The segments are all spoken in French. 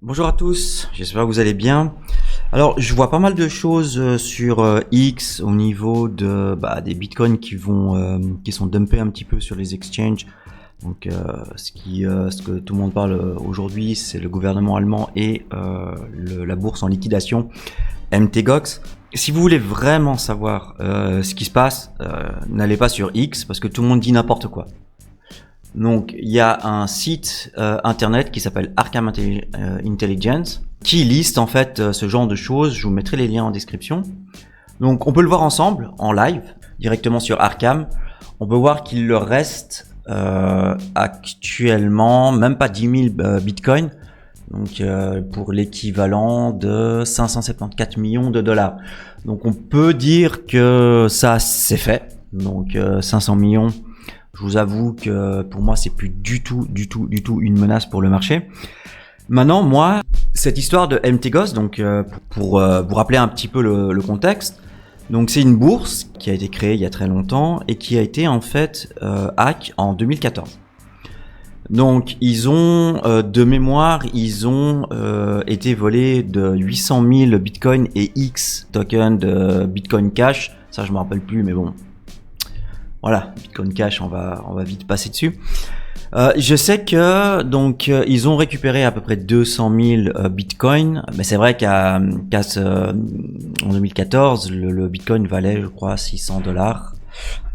Bonjour à tous, j'espère que vous allez bien. Alors, je vois pas mal de choses sur X au niveau de des bitcoins qui sont dumpés un petit peu sur les exchanges. Donc, ce que tout le monde parle aujourd'hui, c'est le gouvernement allemand et la bourse en liquidation, MTGOX. Si vous voulez vraiment savoir ce qui se passe, n'allez pas sur X parce que tout le monde dit n'importe quoi. Donc, il y a un site internet qui s'appelle Arkham Intelligence qui liste en fait ce genre de choses. Je vous mettrai les liens en description. Donc, on peut le voir ensemble en live directement sur Arkham. On peut voir qu'il leur reste actuellement même pas 10 000 bitcoins. Donc, pour l'équivalent de 574 millions de dollars. Donc, on peut dire que ça c'est fait. Donc, 500 millions. Je vous avoue que pour moi, c'est plus du tout une menace pour le marché. Maintenant, moi, cette histoire de MTGOX, donc pour vous rappeler un petit peu le contexte, donc c'est une bourse qui a été créée il y a très longtemps et qui a été en fait hack en 2014. Donc ils ont de mémoire, ils ont été volés de 800 000 bitcoins et X tokens de Bitcoin Cash. Ça, je me rappelle plus, mais bon. Voilà, Bitcoin Cash, on va vite passer dessus. Je sais que donc ils ont récupéré à peu près 200 000 bitcoins, mais c'est vrai en 2014, le bitcoin valait, je crois, 600 $.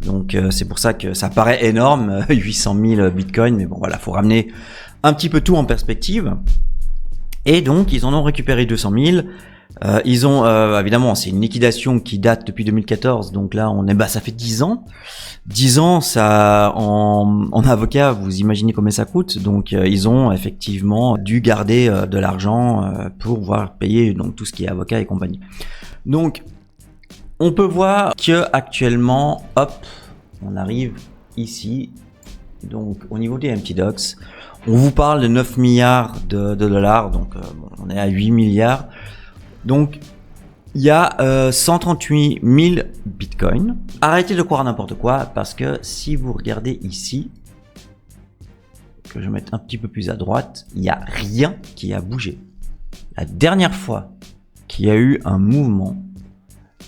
Donc c'est pour ça que ça paraît énorme, 800 000 bitcoins, mais bon voilà, faut ramener un petit peu tout en perspective. Et donc ils en ont récupéré 200 000. Ils ont évidemment, c'est une liquidation qui date depuis 2014, donc là ça fait 10 ans. 10 ans, ça en avocat, vous imaginez combien ça coûte. Donc ils ont effectivement dû garder de l'argent pour pouvoir payer donc tout ce qui est avocat et compagnie. Donc on peut voir que actuellement, hop, on arrive ici. Donc au niveau des MTGOX, on vous parle de 9 milliards de dollars, donc on est à 8 milliards. Donc, il y a 138 000 bitcoins. Arrêtez de croire n'importe quoi parce que si vous regardez ici, que je vais mettre un petit peu plus à droite, il n'y a rien qui a bougé. La dernière fois qu'il y a eu un mouvement,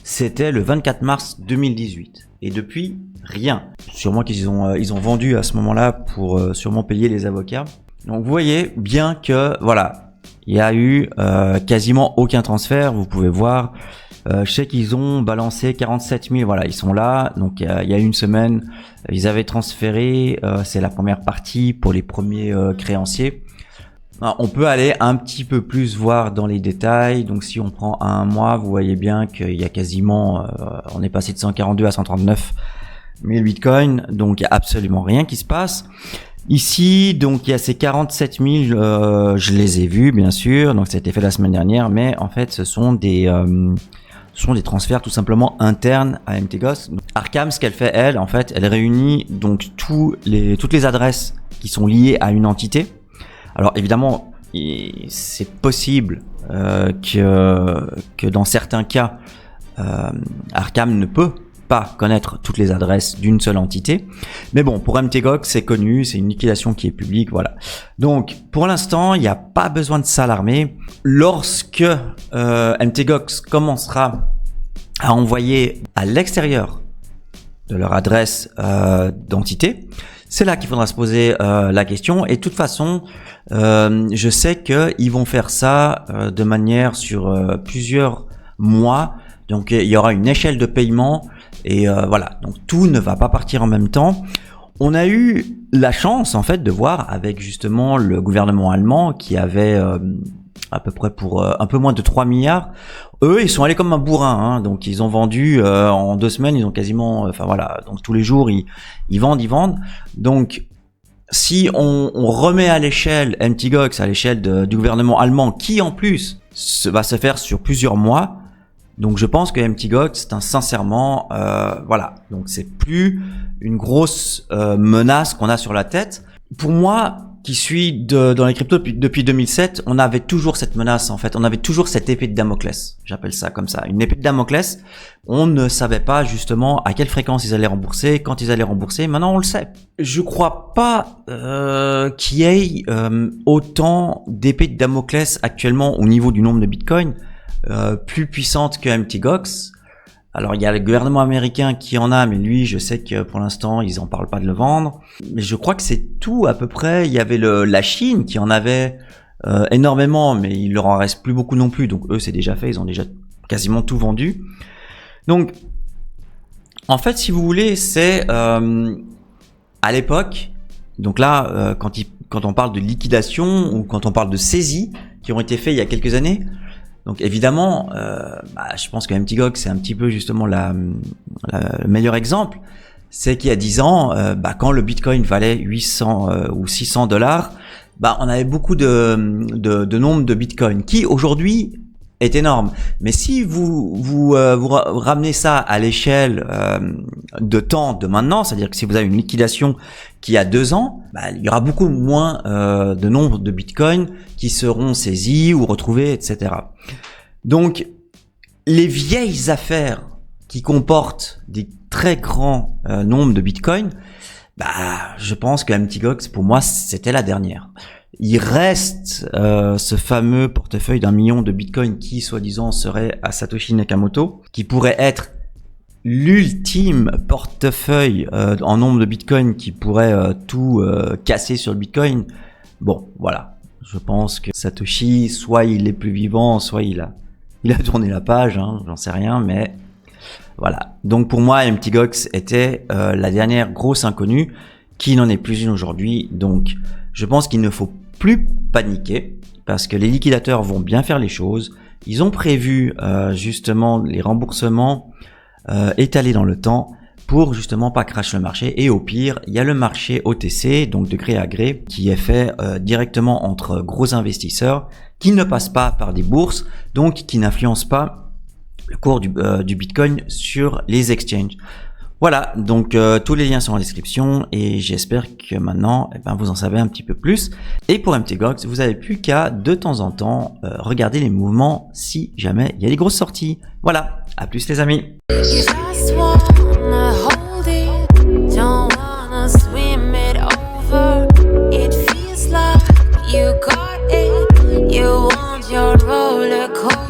c'était le 24 mars 2018. Et depuis, rien. Sûrement qu'ils ont vendu à ce moment-là pour sûrement payer les avocats. Donc, vous voyez bien que, voilà, il y a eu quasiment aucun transfert, vous pouvez voir. Je sais qu'ils ont balancé 47 000, voilà, ils sont là. Donc il y a une semaine, ils avaient transféré, c'est la première partie pour les premiers créanciers. Alors, on peut aller un petit peu plus voir dans les détails. Donc si on prend un mois, vous voyez bien qu'il y a quasiment, on est passé de 142 à 139 000 bitcoins. Donc il y a absolument rien qui se passe. Ici, donc il y a ces 47 000, je les ai vus bien sûr, donc ça a été fait la semaine dernière, mais en fait ce sont des transferts tout simplement internes à MTGOX. Arkham, ce qu'elle fait elle, en fait, elle réunit donc toutes les adresses qui sont liées à une entité. Alors évidemment, c'est possible que dans certains cas, Arkham ne peut pas connaître toutes les adresses d'une seule entité. Mais bon, pour MTGOX, c'est connu, c'est une liquidation qui est publique, voilà. Donc, pour l'instant, il n'y a pas besoin de s'alarmer. Lorsque MTGOX commencera à envoyer à l'extérieur de leur adresse d'entité, c'est là qu'il faudra se poser la question. Et de toute façon, je sais qu'ils vont faire ça de manière sur plusieurs mois. Donc, il y aura une échelle de paiement. Et voilà, donc tout ne va pas partir en même temps. On a eu la chance en fait de voir avec justement le gouvernement allemand qui avait à peu près pour un peu moins de 3 milliards. Eux, ils sont allés comme un bourrin, hein, donc ils ont vendu en 2 semaines, ils ont quasiment, enfin voilà, donc tous les jours ils vendent. Donc si on remet à l'échelle MTGOX, à l'échelle du gouvernement allemand, qui en plus va se faire sur plusieurs mois. Donc je pense que MTGOX, sincèrement, voilà. Donc c'est plus une grosse menace qu'on a sur la tête. Pour moi, qui suis dans les cryptos depuis 2007, on avait toujours cette menace en fait, on avait toujours cette épée de Damoclès, j'appelle ça comme ça, une épée de Damoclès. On ne savait pas justement à quelle fréquence ils allaient rembourser, quand ils allaient rembourser. Maintenant on le sait. Je crois pas qu'il y ait autant d'épées de Damoclès actuellement au niveau du nombre de Bitcoin plus puissante que Mt. Gox. Alors il y a le gouvernement américain qui en a, mais lui je sais que pour l'instant ils en parlent pas de le vendre. Mais je crois que c'est tout à peu près. Il y avait la Chine qui en avait énormément, mais il leur en reste plus beaucoup non plus. Donc eux c'est déjà fait, ils ont déjà quasiment tout vendu. Donc en fait si vous voulez c'est à l'époque. Donc là quand on parle de liquidation ou quand on parle de saisie qui ont été faits il y a quelques années. Donc évidemment, je pense que Mt. Gox c'est un petit peu justement le meilleur exemple. C'est qu'il y a 10 ans, quand le Bitcoin valait 800 ou 600 $, on avait beaucoup de nombre de Bitcoin qui aujourd'hui est énorme. Mais si vous ramenez ça à l'échelle de temps de maintenant, c'est-à-dire que si vous avez une liquidation qui a 2 ans, il y aura beaucoup moins de nombre de Bitcoin qui seront saisis ou retrouvés, etc. Donc, les vieilles affaires qui comportent des très grands nombres de Bitcoin, je pense que Mt. Gox, pour moi, c'était la dernière. Il reste ce fameux portefeuille d'1 million de Bitcoin qui, soi-disant, serait à Satoshi Nakamoto, qui pourrait être l'ultime portefeuille en nombre de Bitcoin qui pourrait tout casser sur le Bitcoin. Bon, voilà. Je pense que Satoshi, soit il est plus vivant, soit il a tourné la page, j'en sais rien, mais voilà. Donc pour moi, Mt. Gox était la dernière grosse inconnue, qui n'en est plus une aujourd'hui. Donc je pense qu'il ne faut plus paniquer, parce que les liquidateurs vont bien faire les choses. Ils ont prévu justement les remboursements étalés dans le temps pour justement pas crash le marché. Et au pire, il y a le marché OTC, donc de gré à gré, qui est fait directement entre gros investisseurs qui ne passent pas par des bourses, donc qui n'influencent pas le cours du Bitcoin sur les exchanges. Voilà, donc tous les liens sont en description et j'espère que maintenant vous en savez un petit peu plus. Et pour Mt. Gox, vous n'avez plus qu'à de temps en temps regarder les mouvements si jamais il y a des grosses sorties. Voilà, à plus les amis. You got it, you want your roller coaster.